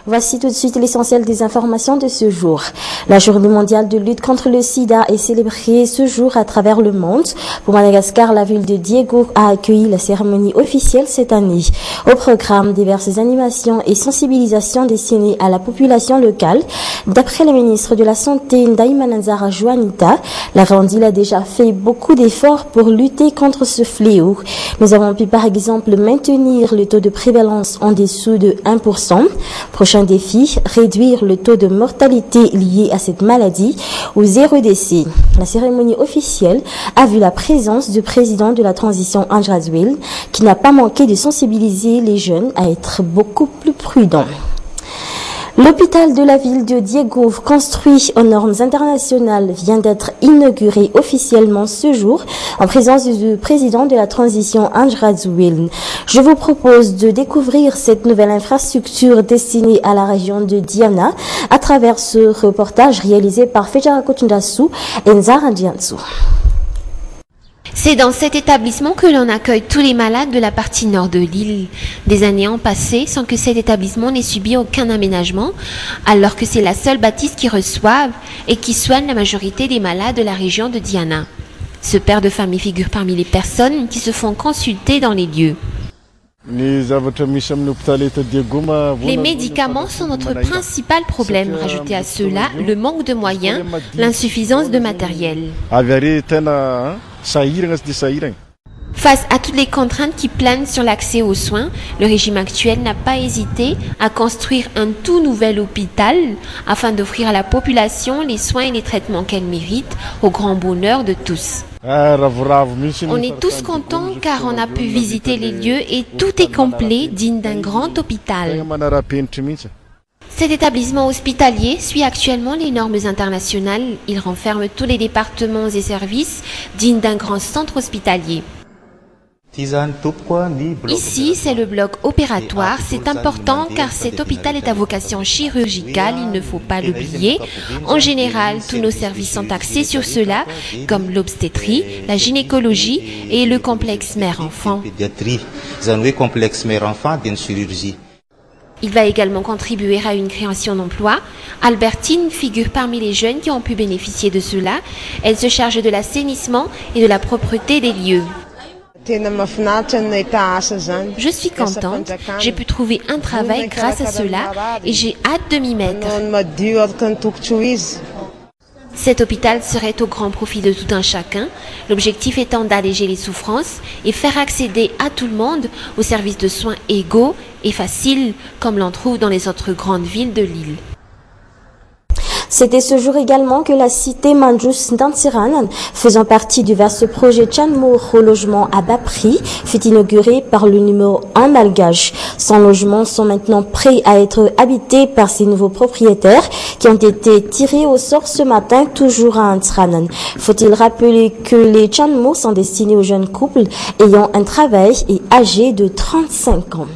Voici tout de suite l'essentiel des informations de ce jour. La journée mondiale de lutte contre le sida est célébrée ce jour à travers le monde. Pour Madagascar, la ville de Diego a accueilli la cérémonie officielle cette année. Au programme, diverses animations et sensibilisations destinées à la population locale. D'après le ministre de la Santé, Ndaimananzara Joanita, la Randil a déjà fait beaucoup d'efforts pour lutter contre ce fléau. Nous avons pu par exemple maintenir le taux de prévalence en dessous de 1%. Prochain défi, réduire le taux de mortalité lié à cette maladie au 0 décès. La cérémonie officielle a vu la présence du président de la transition André Rajoelina, qui n'a pas manqué de sensibiliser les jeunes à être beaucoup plus prudents. L'hôpital de la ville de Diego, construit aux normes internationales, vient d'être inauguré officiellement ce jour en présence du président de la transition André Rajoelina. Je vous propose de découvrir cette nouvelle infrastructure destinée à la région de Diana à travers ce reportage réalisé par Fejara Kotundasu et Nzara Diansu. C'est dans cet établissement que l'on accueille tous les malades de la partie nord de l'île. Des années ont passé sans que cet établissement n'ait subi aucun aménagement, alors que c'est la seule bâtisse qui reçoive et qui soigne la majorité des malades de la région de Diana. Ce père de famille figure parmi les personnes qui se font consulter dans les lieux. Les médicaments sont notre principal problème. Rajoutez à cela le manque de moyens, l'insuffisance de matériel. Face à toutes les contraintes qui planent sur l'accès aux soins, le régime actuel n'a pas hésité à construire un tout nouvel hôpital afin d'offrir à la population les soins et les traitements qu'elle mérite, au grand bonheur de tous. On est tous contents car on a pu visiter les lieux et tout est complet, digne d'un grand hôpital. Cet établissement hospitalier suit actuellement les normes internationales. Il renferme tous les départements et services dignes d'un grand centre hospitalier. Ici, c'est le bloc opératoire. C'est important car cet hôpital est à vocation chirurgicale, il ne faut pas l'oublier. En général, tous nos services sont axés sur cela, comme l'obstétrie, la gynécologie et le complexe mère-enfant. Il va également contribuer à une création d'emplois. Albertine figure parmi les jeunes qui ont pu bénéficier de cela. Elle se charge de l'assainissement et de la propreté des lieux. Je suis contente, j'ai pu trouver un travail grâce à cela et j'ai hâte de m'y mettre. Cet hôpital serait au grand profit de tout un chacun, l'objectif étant d'alléger les souffrances et faire accéder à tout le monde aux services de soins égaux et faciles comme l'on trouve dans les autres grandes villes de l'île. C'était ce jour également que la cité Manjus Ndantsiranan, faisant partie du vaste projet Chanmour au logement à bas prix, fut inaugurée par le numéro 1 malgache. 100 logements sont maintenant prêts à être habités par ces nouveaux propriétaires qui ont été tirés au sort ce matin, toujours à Ntsiranan. Faut-il rappeler que les Chanmour sont destinés aux jeunes couples ayant un travail et âgés de 35 ans.